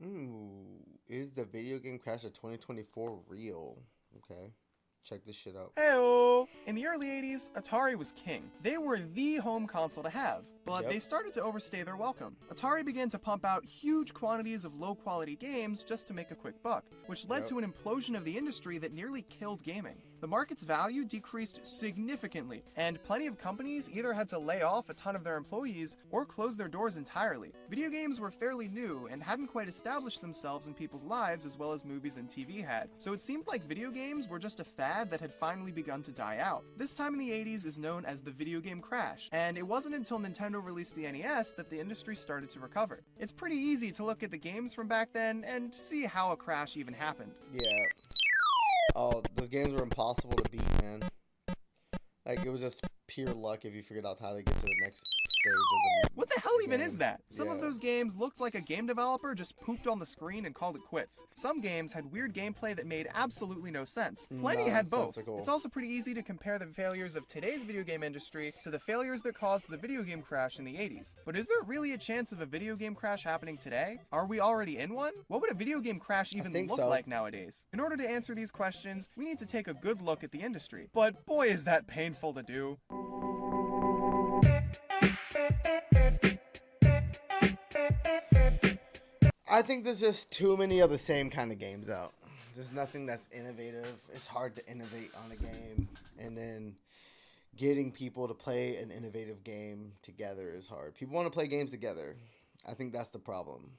Ooh, is the video game crash of 2024 real? Okay, check this shit out. Heyo! In the early 80s, Atari was king. They were the home console to have, but Yep. they started to overstay their welcome. Atari began to pump out huge quantities of low quality games just to make a quick buck, which led Yep. to an implosion of the industry that nearly killed gaming. The market's value decreased significantly, and plenty of companies either had to lay off a ton of their employees or close their doors entirely. Video games were fairly new and hadn't quite established themselves in people's lives as well as movies and TV had, so it seemed like video games were just a fad that had finally begun to die out. This time in the 80s is known as the video game crash, and it wasn't until Nintendo released the NES that the industry started to recover. It's pretty easy to look at the games from back then and see how a crash even happened. Yeah. Oh, those games were impossible to beat, man. Like, it was just pure luck if you figured out how to get to the next stage of What the hell even is that? Some of Yeah. those games looked like a game developer just pooped on the screen and called it quits. Some games had weird gameplay that made absolutely no sense. Plenty had both. Nonsensical. It's also pretty easy to compare the failures of today's video game industry to the failures that caused the video game crash in the 80s. But is there really a chance of a video game crash happening today? Are we already in one? What would a video game crash even think look so. like nowadays? In order to answer these questions, we need to take a good look at the industry. But boy, is that painful to do. I think there's just too many of the same kind of games out. There's nothing that's innovative. It's hard to innovate on a game, and then getting people to play an innovative game together is hard. People want to play games together. I think that's the problem.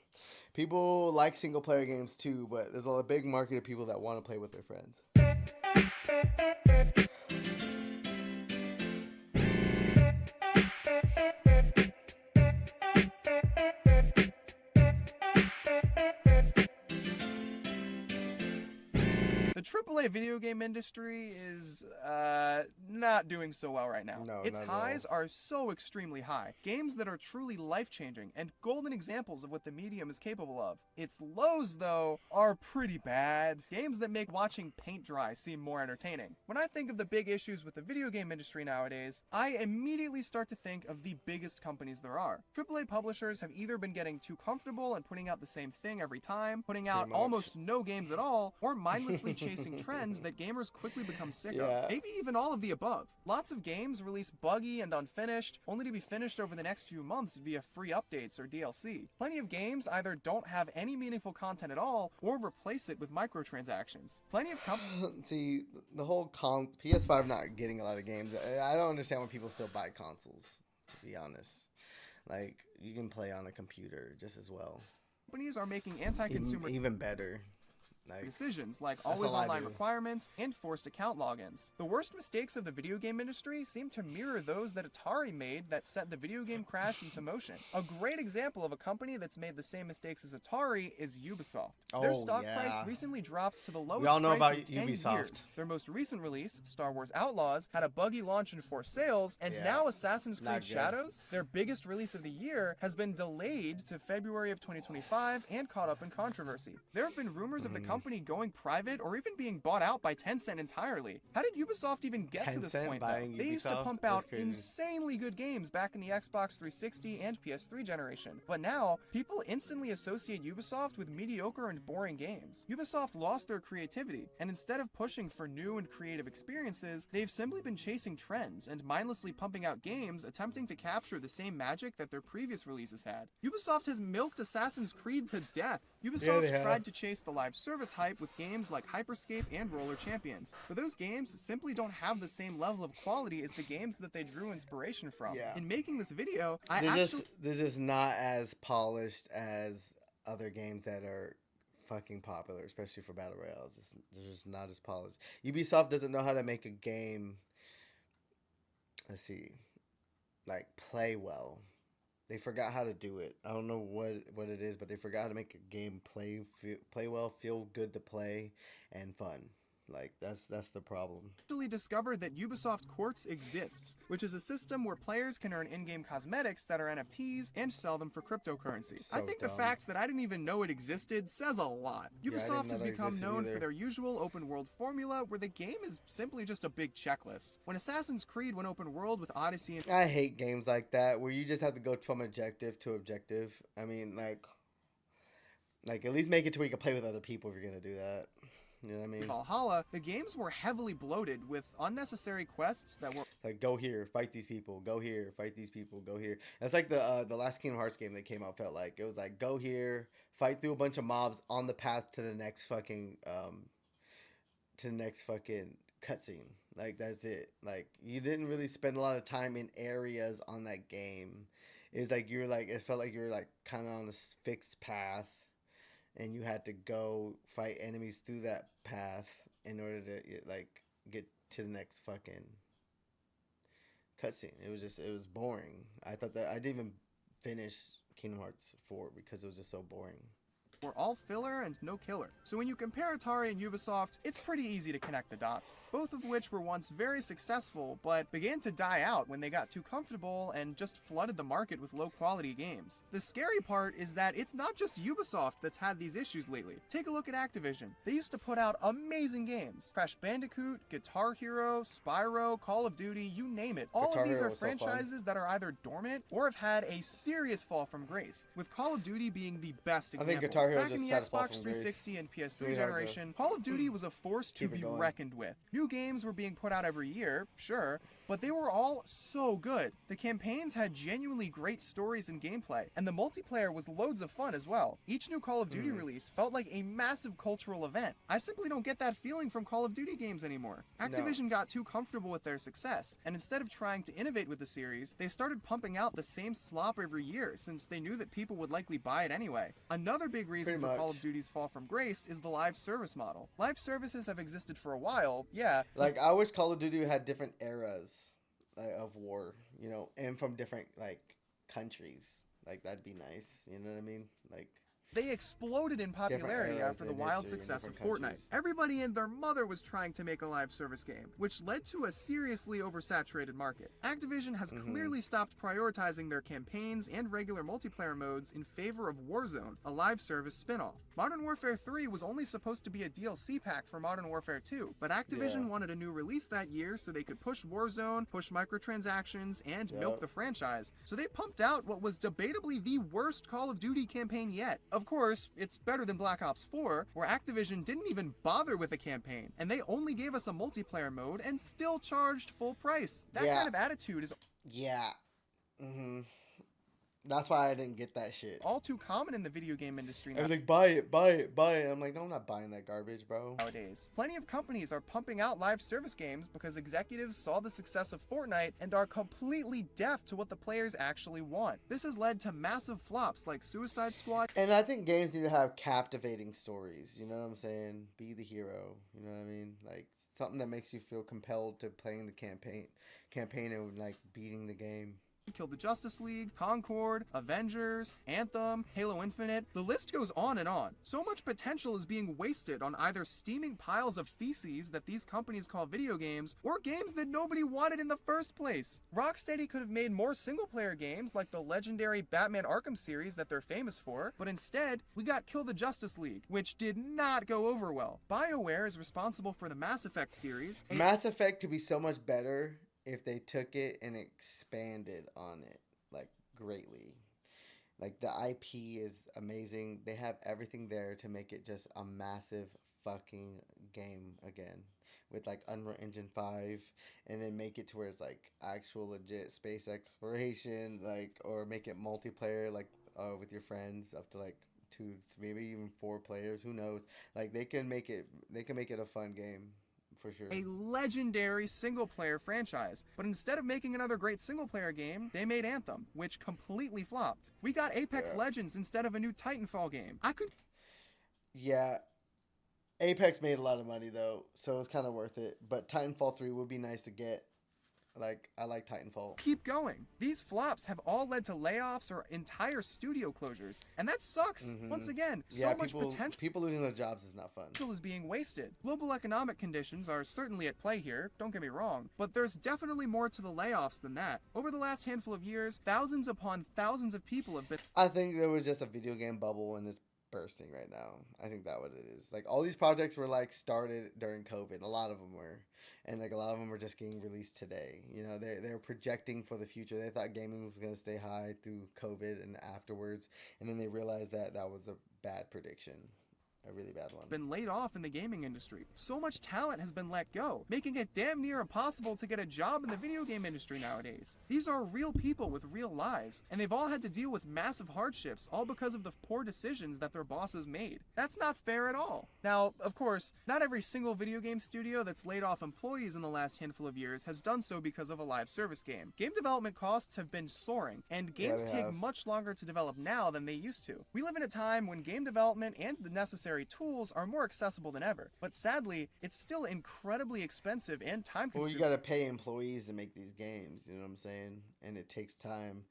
People like single player games too, but there's a big market of people that want to play with their friends. The AAA video game industry is not doing so well right now. No, Its not at all. highs are so extremely high. Games that are truly life-changing and golden examples of what the medium is capable of. Its lows, though, are pretty bad. Games that make watching paint dry seem more entertaining. When I think of the big issues with the video game industry nowadays, I immediately start to think of the biggest companies there are. AAA publishers have either been getting too comfortable and putting out the same thing every time, putting out Pretty much. almost no games at all, or mindlessly chasing trends that gamers quickly become sick Yeah. of. Maybe even all of the above. Lots of games release buggy and unfinished, only to be finished over the next few months via free updates or DLC. Plenty of games either don't have any meaningful content at all, or replace it with microtransactions. Plenty of See, the whole PS5 not getting a lot of games. I don't understand why people still buy consoles, to be honest. Like, you can play on a computer just as well. companies are making anti-consumer Even better. Like, decisions like That's always all I online do. requirements and forced account logins. The worst mistakes of the video game industry seem to mirror those that Atari made that set the video game crash into motion. A great example of a company that's made the same mistakes as Atari is Ubisoft. Their Oh, stock yeah. price recently dropped to the lowest we all know price about in 10 Ubisoft. years. Their most recent release, Star Wars Outlaws, had a buggy launch and poor sales, and Yeah. now Assassin's Not Creed good. Shadows, their biggest release of the year, has been delayed to February of 2025 and caught up in controversy. There have been rumors of the company going private or even being bought out by Tencent entirely. How did Ubisoft even get to this Tencent point, though? buying They used to Ubisoft? pump That's out crazy. insanely good games back in the Xbox 360 and PS3 generation. But now, people instantly associate Ubisoft with mediocre and boring games. Ubisoft lost their creativity, and instead of pushing for new and creative experiences, they've simply been chasing trends and mindlessly pumping out games attempting to capture the same magic that their previous releases had. Ubisoft has milked Assassin's Creed to death. Ubisoft they have. tried to chase the live service hype with games like Hyperscape and Roller Champions, but those games simply don't have the same level of quality as the games that they drew inspiration from. Yeah. In making this video, I They're just not as polished as other games that are fucking popular, especially for battle royales. They're just not as polished. Ubisoft doesn't know how to make a game. Let's see, like play well. They forgot how to do it. I don't know what it is, but they forgot how to make a game play well, feel good to play, and fun. Like that's the problem. actually discovered that Ubisoft Quartz exists, which is a system where players can earn in-game cosmetics that are NFTs and sell them for cryptocurrency. I So think dumb. the fact that I didn't even know it existed says a lot. didn't Ubisoft know has that become existed known either. for their usual open world formula where the game is simply just a big checklist. When Assassin's Creed went open world with Odyssey and I hate games like that where you just have to go from objective to objective. I mean, Like, at least make it to where you can play with other people if you're gonna do that. You know what I mean? Valhalla, the games were heavily bloated with unnecessary quests that were Like, go here, fight these people. Go here, fight these people. Go here. That's like the last Kingdom Hearts game that came out. Felt like it was like, go here, fight through a bunch of mobs on the path to the next fucking cutscene. Like, that's it. Like, you didn't really spend a lot of time in areas on that game. It was like it felt like you were like kind of on a fixed path, and you had to go fight enemies through that path in order to like get to the next fucking cutscene. It was boring. I thought that I didn't even finish Kingdom Hearts 4 because it was just so boring. were all filler and no killer. So when you compare Atari and Ubisoft, it's pretty easy to connect the dots, both of which were once very successful, but began to die out when they got too comfortable and just flooded the market with low-quality games. The scary part is that it's not just Ubisoft that's had these issues lately. Take a look at Activision. They used to put out amazing games. Crash Bandicoot, Guitar Hero, Spyro, Call of Duty, you name it. All Guitar of these Hero are was so fun. franchises that are either dormant or have had a serious fall from grace, with Call of Duty being the best I example. think Guitar Hero Back in just the had a fall Xbox from grace. 360 and PS3 Really hard to generation, Call of Duty was a force to keep it be going. reckoned with. New games were being put out every year, sure, but they were all so good. The campaigns had genuinely great stories and gameplay, and the multiplayer was loads of fun as well. Each new Call of Duty release felt like a massive cultural event. I simply don't get that feeling from Call of Duty games anymore. Activision got too comfortable with their success, and instead of trying to innovate with the series, they started pumping out the same slop every year since they knew that people would likely buy it anyway. Another big reason Pretty for much. Call of Duty's fall from grace is the live service model. Live services have existed for a while, yeah, Like, I wish Call of Duty had different eras of war, you know, and from different like countries. Like, that'd be nice. You know what I mean? Like, they exploded in popularity eras after the in wild history in success of different Fortnite. countries. Everybody and their mother was trying to make a live service game, which led to a seriously oversaturated market. Activision has clearly stopped prioritizing their campaigns and regular multiplayer modes in favor of Warzone, a live service spin-off. Modern Warfare 3 was only supposed to be a DLC pack for Modern Warfare 2, but Activision wanted a new release that year so they could push Warzone, push microtransactions, and milk the franchise. So they pumped out what was debatably the worst Call of Duty campaign yet. Of course, it's better than Black Ops 4, where Activision didn't even bother with a campaign, and they only gave us a multiplayer mode and still charged full price. That Yeah. kind of attitude is yeah. That's why I didn't get that shit. all too common in the video game industry I was like, buy it, buy it, buy it. I'm like, no, I'm not buying that garbage, bro. nowadays. Plenty of companies are pumping out live service games because executives saw the success of Fortnite and are completely deaf to what the players actually want. This has led to massive flops like Suicide Squad And I think games need to have captivating stories. You know what I'm saying? Be the hero. You know what I mean? Like, something that makes you feel compelled to playing the campaign and like beating the game. Kill the Justice League, Concord, Avengers, Anthem, Halo Infinite. The list goes on and on. So much potential is being wasted on either steaming piles of feces that these companies call video games, or games that nobody wanted in the first place. Rocksteady could have made more single-player games like the legendary Batman Arkham series that they're famous for, but instead, we got Kill the Justice League, which did not go over well. BioWare is responsible for the Mass Effect series. Mass Effect could be so much better if they took it and expanded on it, like, greatly. Like, the IP is amazing. They have everything there to make it just a massive fucking game again. With, like, Unreal Engine 5. And then make it to where it's, like, actual legit space exploration. Like, or make it multiplayer, like, with your friends up to, like, 2, maybe even 4 players. Who knows? Like, they can make it a fun game. For sure. A legendary single-player franchise. But instead of making another great single-player game, they made Anthem, which completely flopped. We got Apex Legends instead of a new Titanfall game. Yeah. Apex made a lot of money, though, so it was kind of worth it. But Titanfall 3 would be nice to get. Like, I like Titanfall. Keep going. These flops have all led to layoffs or entire studio closures, and that sucks. Once again, so much potential People losing their jobs is not fun. is being wasted. Global economic conditions are certainly at play here, don't get me wrong, but there's definitely more to the layoffs than that. Over the last handful of years, thousands upon thousands of people have been I think there was just a video game bubble and it's bursting right now. I think that's what it is. Like, all these projects were, like, started during COVID. A lot of them were. And, like, a lot of them were just getting released today. You know, they're projecting for the future. They thought gaming was going to stay high through COVID and afterwards. And then they realized that was bad prediction. A really bad one. Been laid off in the gaming industry. So much talent has been let go, making it damn near impossible to get a job in the video game industry nowadays. These are real people with real lives, and they've all had to deal with massive hardships, all because of the poor decisions that their bosses made. That's not fair at all. Now, of course, not every single video game studio that's laid off employees in the last handful of years has done so because of a live service game. Game development costs have been soaring, and games take much longer to develop now than they used to. We live in a time when game development and the necessary tools are more accessible than ever, but sadly, it's still incredibly expensive and time-consuming. Well, you gotta pay employees to make these games, you know what I'm saying? And it takes time.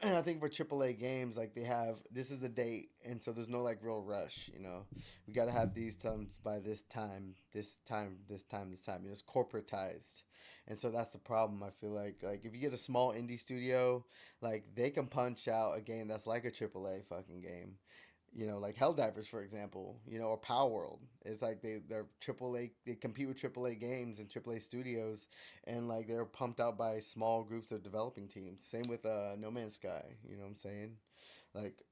And I think for AAA games, like they have, this is the date, and so there's no like real rush, you know? We gotta have these times by this time, this time, this time, this time. You know, it's corporatized. And so that's the problem. I feel like if you get a small indie studio, like they can punch out a game that's like a AAA fucking game. You know, like Helldivers, for example, you know, or Power World. It's like they're AAA, they compete with AAA games and AAA studios, and like they're pumped out by small groups of developing teams. Same with No Man's Sky, you know what I'm saying? Like,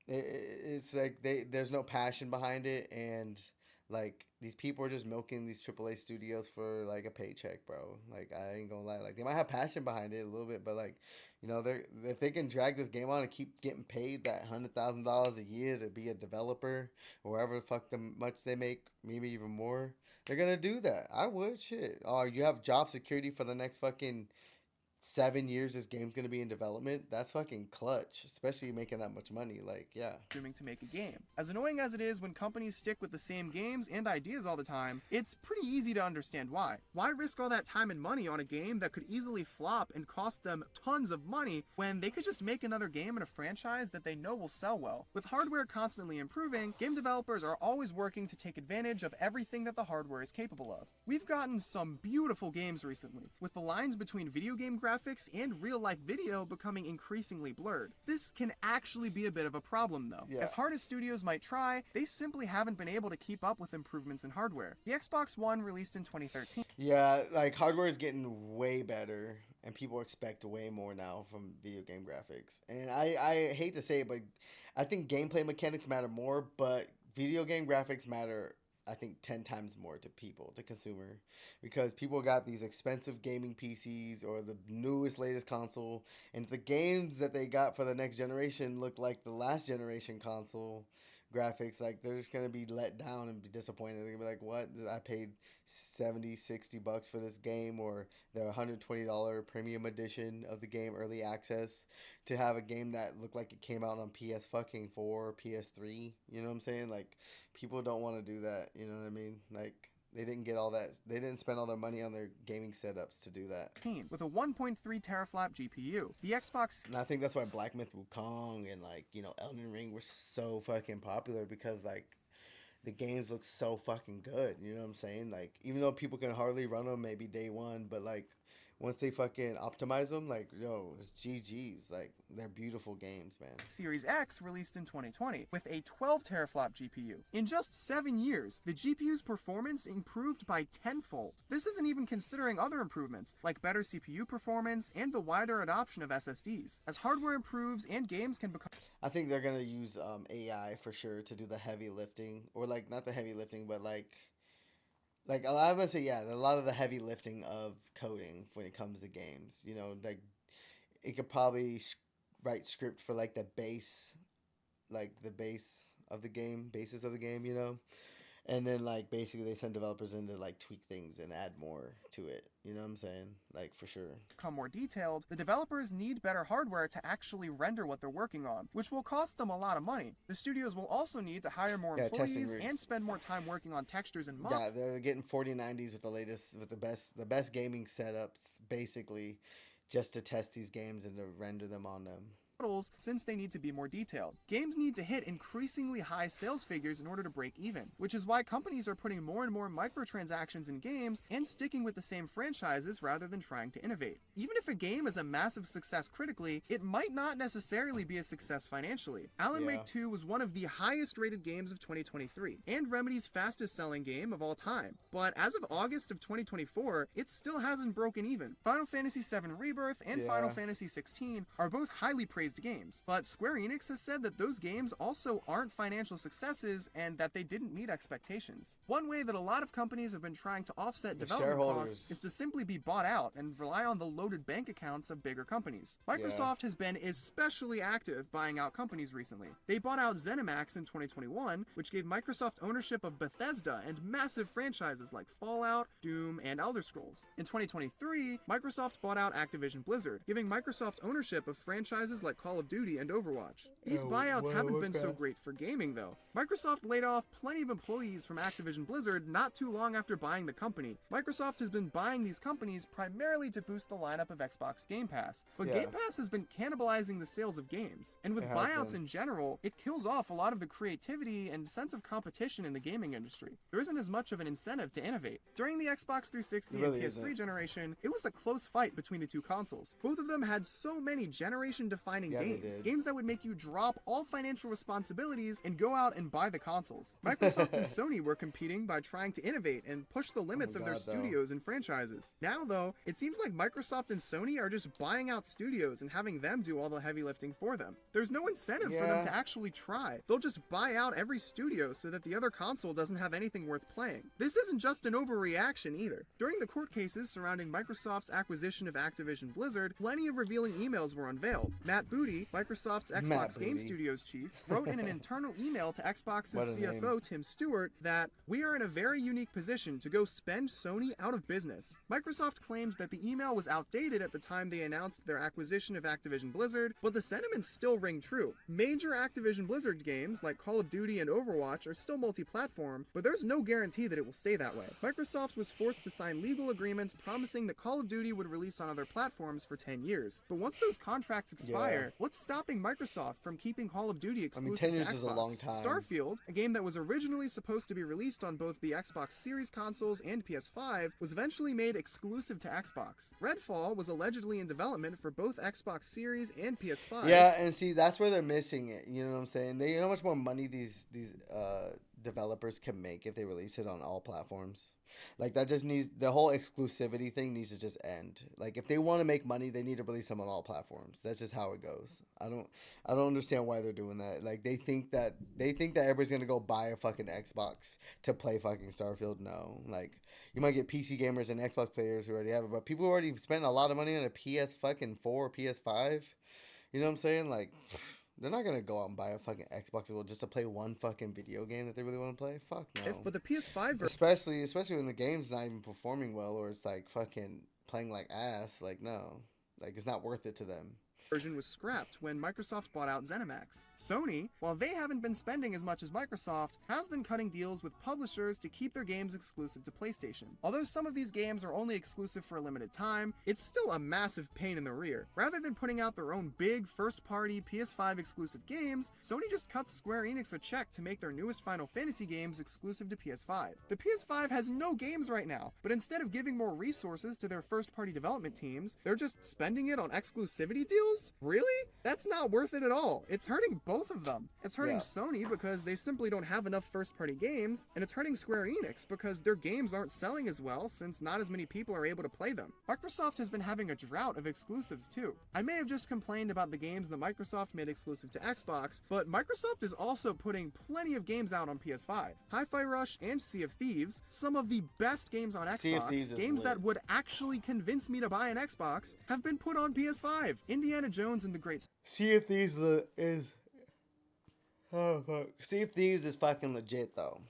it's like there's no passion behind it, and like these people are just milking these AAA studios for like a paycheck, bro. Like I ain't gonna lie, like they might have passion behind it a little bit, but like, you know, if they can drag this game on and keep getting paid that $100,000 a year to be a developer, or wherever the fuck much they make, maybe even more, they're gonna do that. I would, shit. Oh, you have job security for the next fucking 7 years this game's gonna be in development. That's fucking clutch, especially making that much money. Like, yeah. Doing to make a game. As annoying as it is when companies stick with the same games and ideas all the time, it's pretty easy to understand why. Why risk all that time and money on a game that could easily flop and cost them tons of money when they could just make another game in a franchise that they know will sell well? With hardware constantly improving, game developers are always working to take advantage of everything that the hardware is capable of. We've gotten some beautiful games recently, with the lines between video game graphics and real-life video becoming increasingly blurred. This can actually be a bit of a problem though. Yeah. As hard as studios might try, they simply haven't been able to keep up with improvements in hardware. The Xbox One released in 2013. Yeah, like hardware is getting way better, and people expect way more now from video game graphics. And I hate to say it, but I think gameplay mechanics matter more, but video game graphics matter, I think, 10 times more to people, to consumer, because people got these expensive gaming PCs or the newest, latest console, and if the games that they got for the next generation look like the last generation console graphics, like they're just gonna be let down and be disappointed. They're gonna be like, what? I paid $70-$60 for this game, or the $120 premium edition of the game, early access, to have a game that looked like it came out on PS fucking 4 or PS3. You know what I'm saying? Like, people don't want to do that. You know what I mean? Like, they didn't get all that. They didn't spend all their money on their gaming setups to do that. With a 1.3 teraflop GPU, the Xbox. And I think that's why Black Myth Wukong and, like, you know, Elden Ring were so fucking popular, because like the games look so fucking good. You know what I'm saying? Like, even though people can hardly run them maybe day one, but like once they fucking optimize them, like, yo, it's GG's. Like, they're beautiful games, man. Series X released in 2020 with a 12 teraflop GPU. In just 7 years, the GPU's performance improved by tenfold. This isn't even considering other improvements, like better CPU performance and the wider adoption of SSDs. As hardware improves and games can become... I think they're gonna use AI for sure to do the heavy lifting, or like, not the heavy lifting, but like a lot of us say, yeah, a lot of the heavy lifting of coding when it comes to games. You know, like it could probably write script for like the base, like the base of the game, basis of the game, you know, and then like basically they send developers in to like tweak things and add more to it. You know what I'm saying? Like, for sure. Become more detailed, the developers need better hardware to actually render what they're working on, which will cost them a lot of money. The studios will also need to hire more employees and spend more time working on textures and models. Yeah, they're getting 4090s with the latest, with the best gaming setups, basically, just to test these games and to render them on them. Since they need to be more detailed. Games need to hit increasingly high sales figures in order to break even, which is why companies are putting more and more microtransactions in games and sticking with the same franchises rather than trying to innovate. Even if a game is a massive success critically, it might not necessarily be a success financially. Alan Wake 2 was one of the highest rated games of 2023, and Remedy's fastest selling game of all time. But as of August of 2024, it still hasn't broken even. Final Fantasy VII Rebirth and Final Fantasy XVI are both highly praised praised games. But Square Enix has said that those games also aren't financial successes and that they didn't meet expectations. One way that a lot of companies have been trying to offset development costs is to simply be bought out and rely on the loaded bank accounts of bigger companies. Microsoft has been especially active buying out companies recently. They bought out ZeniMax in 2021, which gave Microsoft ownership of Bethesda and massive franchises like Fallout, Doom, and Elder Scrolls. In 2023, Microsoft bought out Activision Blizzard, giving Microsoft ownership of franchises like Call of Duty and Overwatch. These buyouts haven't been so great for gaming, though. Microsoft laid off plenty of employees from Activision Blizzard not too long after buying the company. Microsoft has been buying these companies primarily to boost the lineup of Xbox Game Pass, but Game Pass has been cannibalizing the sales of games. And with buyouts in general, it kills off a lot of the creativity and sense of competition in the gaming industry. There isn't as much of an incentive to innovate. During the Xbox 360 and PS3 generation, it was a close fight between the two consoles. Both of them had so many generation-defining games that would make you drop all financial responsibilities and go out and buy the consoles. Microsoft and Sony were competing by trying to innovate and push the limits of their studios and franchises. Now, though, it seems like Microsoft and Sony are just buying out studios and having them do all the heavy lifting for them. There's no incentive for them to actually try. They'll just buy out every studio so that the other console doesn't have anything worth playing. This isn't just an overreaction either. During the court cases surrounding Microsoft's acquisition of Activision Blizzard, plenty of revealing emails were unveiled. Matt Booty, Microsoft's Xbox Game Studios chief, wrote in an internal email to Xbox's CFO Tim Stewart that, "We are in a very unique position to go spend Sony out of business." Microsoft claims that the email was outdated at the time they announced their acquisition of Activision Blizzard, but the sentiments still ring true. Major Activision Blizzard games like Call of Duty and Overwatch are still multi-platform, but there's no guarantee that it will stay that way. Microsoft was forced to sign legal agreements promising that Call of Duty would release on other platforms for 10 years. But once those contracts expire, what's stopping Microsoft from keeping Call of Duty exclusive 10 years to Xbox? is a long time. Starfield, a game that was originally supposed to be released on both the Xbox Series consoles and PS5, was eventually made exclusive to Xbox. Redfall was allegedly in development for both Xbox Series and PS5. Yeah, and see, that's where they're missing it. You know what I'm saying? They know how much more money these developers can make if they release it on all platforms. Like, that just needs, the whole exclusivity thing needs to just end. Like, if they want to make money, they need to release them on all platforms. That's just how it goes. I don't understand why they're doing that. Like, they think that everybody's gonna go buy a fucking Xbox to play fucking Starfield. No, like, you might get PC gamers and Xbox players who already have it, but people who already spent a lot of money on a PS4, PS5. You know what I'm saying? Like, they're not gonna go out and buy a fucking Xbox just to play one fucking video game that they really want to play. Fuck no. But the PS5 especially when the game's not even performing well, or it's like fucking playing like ass. Like, no, like, it's not worth it to them. Version was scrapped when Microsoft bought out ZeniMax. Sony, while they haven't been spending as much as Microsoft, has been cutting deals with publishers to keep their games exclusive to PlayStation. Although some of these games are only exclusive for a limited time, it's still a massive pain in the rear. Rather than putting out their own big first-party PS5 exclusive games, Sony just cuts Square Enix a check to make their newest Final Fantasy games exclusive to PS5. The PS5 has no games right now, but instead of giving more resources to their first-party development teams, they're just spending it on exclusivity deals? Really? That's not worth it at all. It's hurting both of them. It's hurting Sony because they simply don't have enough first-party games, and it's hurting Square Enix because their games aren't selling as well since not as many people are able to play them. Microsoft has been having a drought of exclusives too. I may have just complained about the games that Microsoft made exclusive to Xbox, but Microsoft is also putting plenty of games out on PS5. Hi-Fi Rush and Sea of Thieves, some of the best games on Xbox, games that would actually convince me to buy an Xbox, have been put on PS5. Indiana Jones and the Great... Sea of Thieves is... Oh, fuck. Sea of Thieves is fucking legit, though.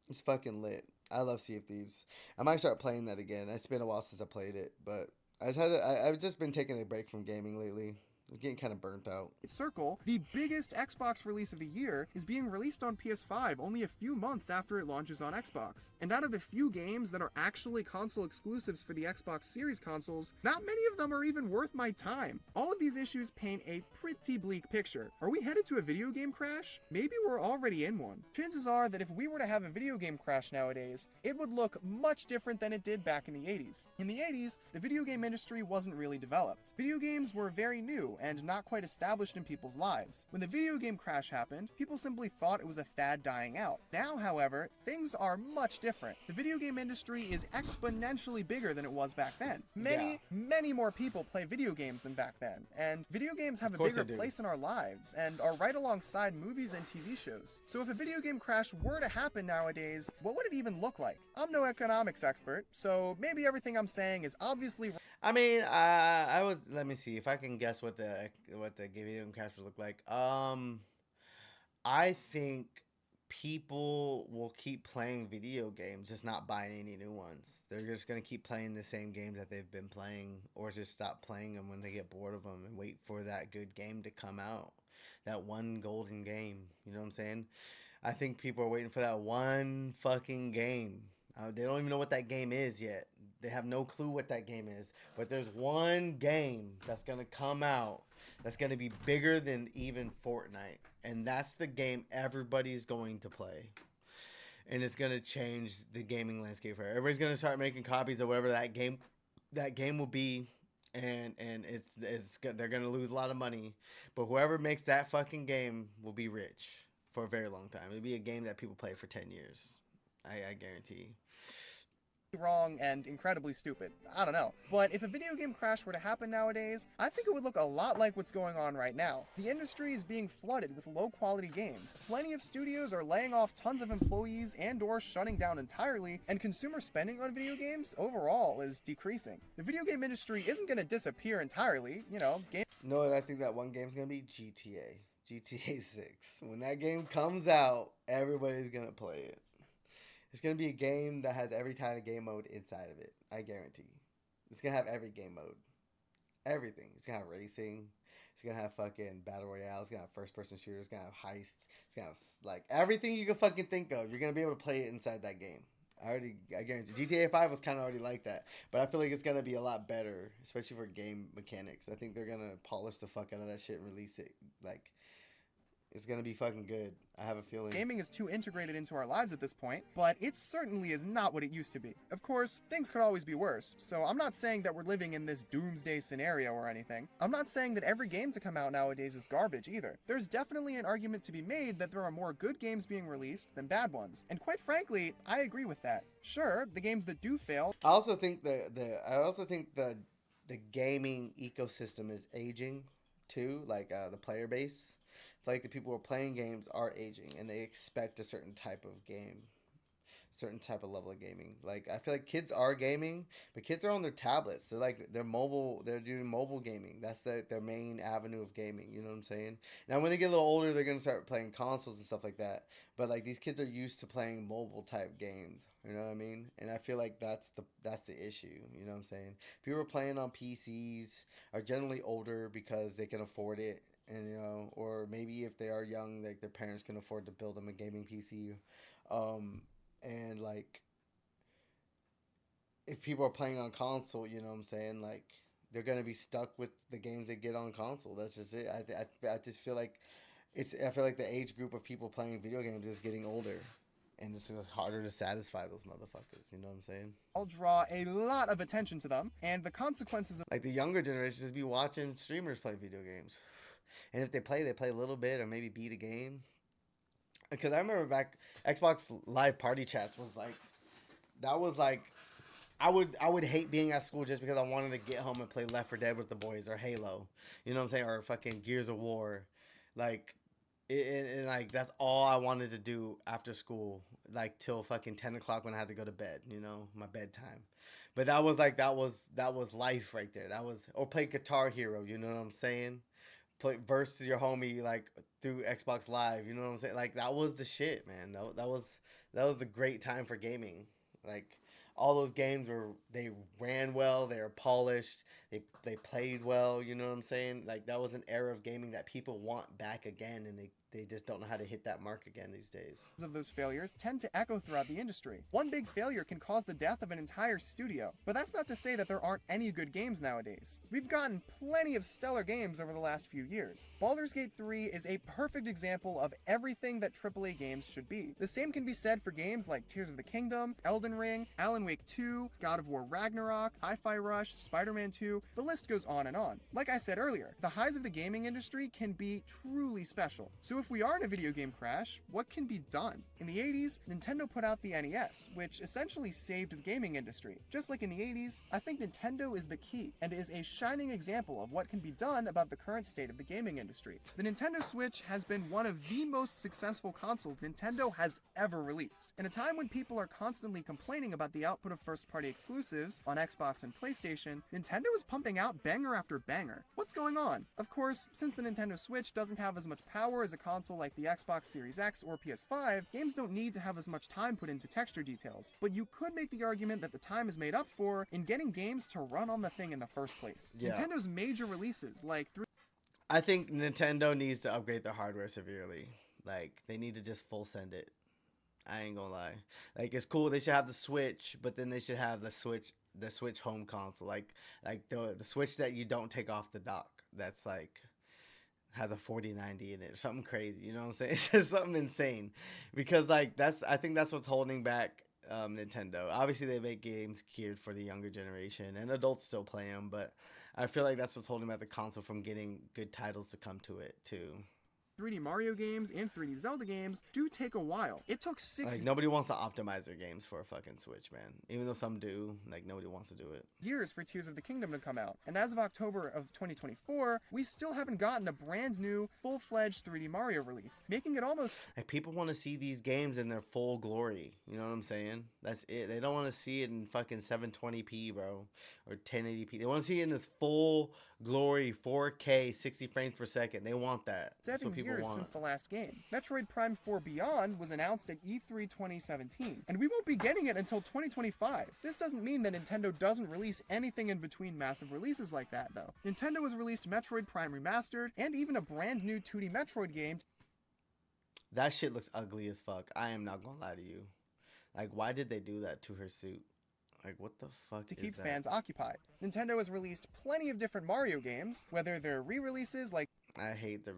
It's fucking lit. I love Sea of Thieves. I might start playing that again. It's been a while since I played it, but I've just been taking a break from gaming lately. I'm getting kind of burnt out. Circle, the biggest Xbox release of the year, is being released on PS5 only a few months after it launches on Xbox. And out of the few games that are actually console exclusives for the Xbox Series consoles, not many of them are even worth my time. All of these issues paint a pretty bleak picture. Are we headed to a video game crash? Maybe we're already in one. Chances are that if we were to have a video game crash nowadays, it would look much different than it did back in the 80s. In the 80s, the video game industry wasn't really developed. Video games were very new, and not quite established in people's lives. When the video game crash happened, people simply thought it was a fad dying out. Now, however, things are much different. The video game industry is exponentially bigger than it was back then. Many more people play video games than back then, and video games have a bigger place in our lives and are right alongside movies and TV shows. So if a video game crash were to happen nowadays, what would it even look like? I'm no economics expert, so maybe everything I'm saying is obviously. I mean, I would, let me see if I can guess what the video game crash would look like. I think people will keep playing video games, just not buying any new ones. They're just gonna keep playing the same games that they've been playing, or just stop playing them when they get bored of them and wait for that good game to come out, that one golden game. You know what I'm saying? I think people are waiting for that one fucking game. They don't even know what that game is yet. They have no clue what that game is. But there's one game that's going to come out that's going to be bigger than even Fortnite. And that's the game everybody's going to play. And it's going to change the gaming landscape for everybody's going to start making copies of whatever that game will be. And they're going to lose a lot of money. But whoever makes that fucking game will be rich for a very long time. It'll be a game that people play for 10 years. I guarantee. Wrong and incredibly stupid. I don't know. But if a video game crash were to happen nowadays, I think it would look a lot like what's going on right now. The industry is being flooded with low-quality games. Plenty of studios are laying off tons of employees and/or shutting down entirely, and consumer spending on video games overall is decreasing. The video game industry isn't going to disappear entirely, No, I think that one game's going to be GTA 6. When that game comes out, everybody's going to play it. It's going to be a game that has every kind of game mode inside of it. I guarantee. It's going to have every game mode. Everything. It's going to have racing. It's going to have fucking battle royale. It's going to have first-person shooters. It's going to have heist. It's going to have, like, everything you can fucking think of. You're going to be able to play it inside that game. I guarantee. GTA 5 was kind of already like that. But I feel like it's going to be a lot better, especially for game mechanics. I think they're going to polish the fuck out of that shit and release it, like, it's going to be fucking good. I have a feeling. Gaming is too integrated into our lives at this point, but it certainly is not what it used to be. Of course, things could always be worse, so I'm not saying that we're living in this doomsday scenario or anything. I'm not saying that every game to come out nowadays is garbage either. There's definitely an argument to be made that there are more good games being released than bad ones, and quite frankly, I agree with that. Sure, the games that do fail. I also think the gaming ecosystem is aging too, like the player base. It's like the people who are playing games are aging, and they expect a certain type of game, certain type of level of gaming. Like, I feel like kids are gaming, but kids are on their tablets. They're mobile. They're doing mobile gaming. That's their main avenue of gaming. You know what I'm saying? Now, when they get a little older, they're gonna start playing consoles and stuff like that. But like, these kids are used to playing mobile type games. You know what I mean? And I feel like that's the issue. You know what I'm saying? People who are playing on PCs are generally older because they can afford it. And or maybe if they are young, like their parents can afford to build them a gaming PC, and like if people are playing on console, you know what I'm saying, like they're gonna be stuck with the games they get on console. That's just it. I just feel like I feel like the age group of people playing video games is getting older, and it's just harder to satisfy those motherfuckers. You know what I'm saying? I'll draw a lot of attention to them, and the consequences of like the younger generation just be watching streamers play video games. And if they play a little bit or maybe beat a game. Because I remember back, Xbox Live Party Chats was like, that was like, I would hate being at school just because I wanted to get home and play Left 4 Dead with the boys or Halo. You know what I'm saying? Or fucking Gears of War. Like, and like, that's all I wanted to do after school. Like, till fucking 10 o'clock when I had to go to bed, my bedtime. But that was life right there. Or play Guitar Hero, you know what I'm saying? Play versus your homie like through Xbox Live, you know what I'm saying? Like that was the shit, man. That was the great time for gaming. Like all those games they ran well, they were polished, they played well, you know what I'm saying? Like that was an era of gaming that people want back again, and they just don't know how to hit that mark again these days. Of those failures tend to echo throughout the industry. One big failure can cause the death of an entire studio, but that's not to say that there aren't any good games nowadays. We've gotten plenty of stellar games over the last few years. Baldur's Gate 3 is a perfect example of everything that AAA games should be. The same can be said for games like Tears of the Kingdom, Elden Ring, Alan Wake 2, God of War Ragnarok, Hi-Fi Rush, Spider-Man 2, the list goes on and on. Like I said earlier, the highs of the gaming industry can be truly special. So if we are in a video game crash, what can be done? In the 80s, Nintendo put out the NES, which essentially saved the gaming industry. Just like in the 80s, I think Nintendo is the key, and is a shining example of what can be done about the current state of the gaming industry. The Nintendo Switch has been one of the most successful consoles Nintendo has ever released. In a time when people are constantly complaining about the output of first-party exclusives on Xbox and PlayStation, Nintendo is pumping out banger after banger. What's going on? Of course, since the Nintendo Switch doesn't have as much power as a console like the Xbox Series X or PS5, games don't need to have as much time put into texture details. But you could make the argument that the time is made up for in getting games to run on the thing in the first place. Yeah. Nintendo's major releases, like I think Nintendo needs to upgrade their hardware severely. Like, they need to just full send it. I ain't gonna lie. Like, it's cool. They should have the Switch, but then they should have the Switch home console. Like the Switch that you don't take off the dock. That's like has a 4090 in it or something crazy. You know what I'm saying? It's just something insane. Because like I think that's what's holding back Nintendo. Obviously, they make games geared for the younger generation, and adults still play them. But I feel like that's what's holding back the console from getting good titles to come to it too. 3D Mario games and 3D Zelda games do take a while. It took 6 Like, nobody wants to optimize their games for a fucking Switch, man. Even though some do, like, nobody wants to do it. years for Tears of the Kingdom to come out. And as of October of 2024, we still haven't gotten a brand new, full-fledged 3D Mario release, making it almost... Like, people want to see these games in their full glory. You know what I'm saying? That's it. They don't want to see it in fucking 720p, bro. Or 1080p. They want to see it in its full glory, 4K, 60 frames per second. They want that. That's what 7 people years want. since the last game. Metroid Prime 4 Beyond was announced at E3 2017, and we won't be getting it until 2025. This doesn't mean that Nintendo doesn't release anything in between massive releases like that, though. Nintendo has released Metroid Prime Remastered, and even a brand new 2D Metroid game. That shit looks ugly as fuck. I am not gonna lie to you. Like, why did they do that to her suit? Like, what the fuck To is keep that? fans occupied. Nintendo has released plenty of different Mario games, whether they're re-releases like I hate the.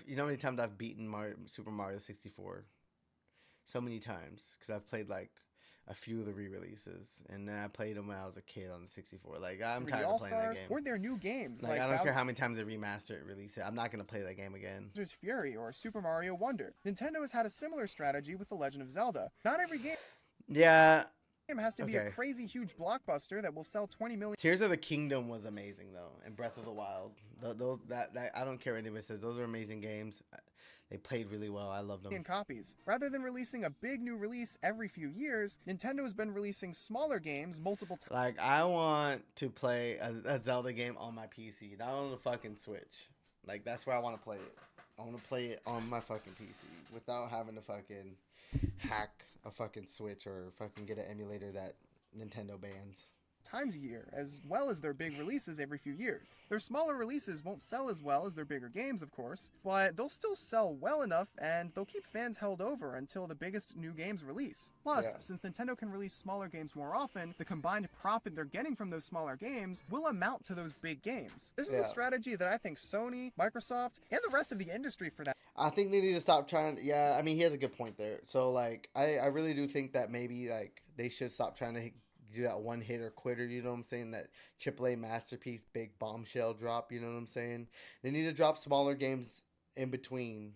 You know how many times I've beaten Super Mario 64? So many times, because I've played like a few of the re-releases, and then I played them when I was a kid on the 64. Like, I'm 3D tired of playing that All-Stars, game. or their new games Like, I don't care how many times they remaster it, release it. I'm not gonna play that game again. Bowser's Fury or Super Mario Wonder. Nintendo has had a similar strategy with The Legend of Zelda. Not every game Yeah. has to be a Okay. crazy huge blockbuster that will sell 20 million Tears of the Kingdom was amazing though, and Breath of the Wild. Those that I don't care what anybody says. Those are amazing games. They played really well. I loved them. copies. Rather than releasing a big new release every few years, Nintendo has been releasing smaller games multiple times. Like, I want to play a Zelda game on my PC, not on the fucking Switch. Like, that's where I want to play it. I want to play it on my fucking PC without having to fucking hack a fucking Switch or fucking get an emulator that Nintendo bans. Times a year, as well as their big releases every few years. Their smaller releases won't sell as well as their bigger games, of course, but they'll still sell well enough, and they'll keep fans held over until the biggest new games release. Plus, Yeah. since Nintendo can release smaller games more often, the combined profit they're getting from those smaller games will amount to those big games. This is a Yeah. strategy that I think Sony, Microsoft, and the rest of the industry for that I think they need to stop trying. Yeah, I mean, he has a good point there. So, like, I really do think that maybe, like, they should stop trying to do that one hit or quitter, you know what I'm saying? That AAA masterpiece, big bombshell drop, you know what I'm saying? They need to drop smaller games in between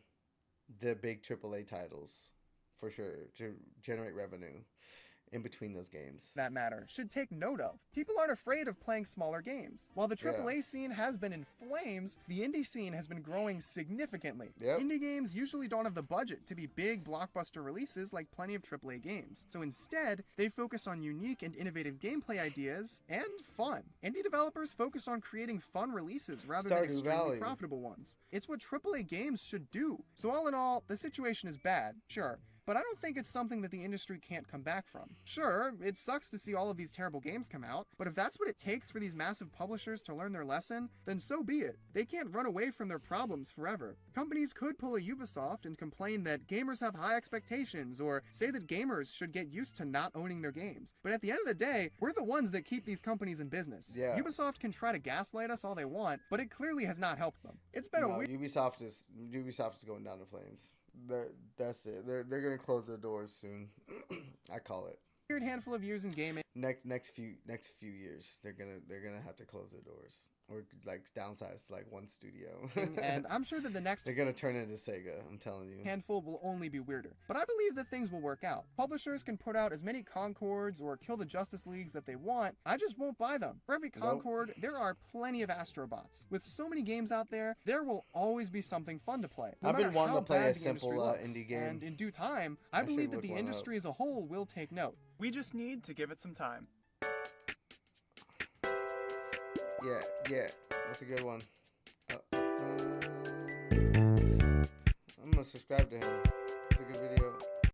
the big AAA titles, for sure, to generate revenue in between those games. that matter should take note of. People aren't afraid of playing smaller games. While the AAA scene has been in flames, the indie scene has been growing significantly. Yep. Indie games usually don't have the budget to be big blockbuster releases like plenty of AAA games. So instead, they focus on unique and innovative gameplay ideas and fun. Indie developers focus on creating fun releases rather than Stardew extremely Valley. profitable ones. It's what AAA games should do. So all in all, the situation is bad, sure. but I don't think it's something that the industry can't come back from. Sure, it sucks to see all of these terrible games come out, but if that's what it takes for these massive publishers to learn their lesson, then so be it. They can't run away from their problems forever. Companies could pull a Ubisoft and complain that gamers have high expectations, or say that gamers should get used to not owning their games. But at the end of the day, we're the ones that keep these companies in business. Yeah. Ubisoft can try to gaslight us all they want, but it clearly has not helped them. It's been a weird... Ubisoft is going down in flames. That's it. They're gonna close their doors soon. I call it. Weird handful of years in gaming. Next few years, they're gonna have to close their doors or like downsize to like one studio. And I'm sure that the next they're gonna turn it into Sega. I'm telling you. Handful will only be weirder. But I believe that things will work out. Publishers can put out as many Concords or kill the Justice Leagues that they want. I just won't buy them. For every Concord, there are plenty of Astrobots. With so many games out there, there will always be something fun to play. I've been wanting to play a simple indie game. And in due time, I believe that the industry as a whole will take note. We just need to give it some time. Yeah, that's a good one. I'm gonna subscribe to him. It's a good video.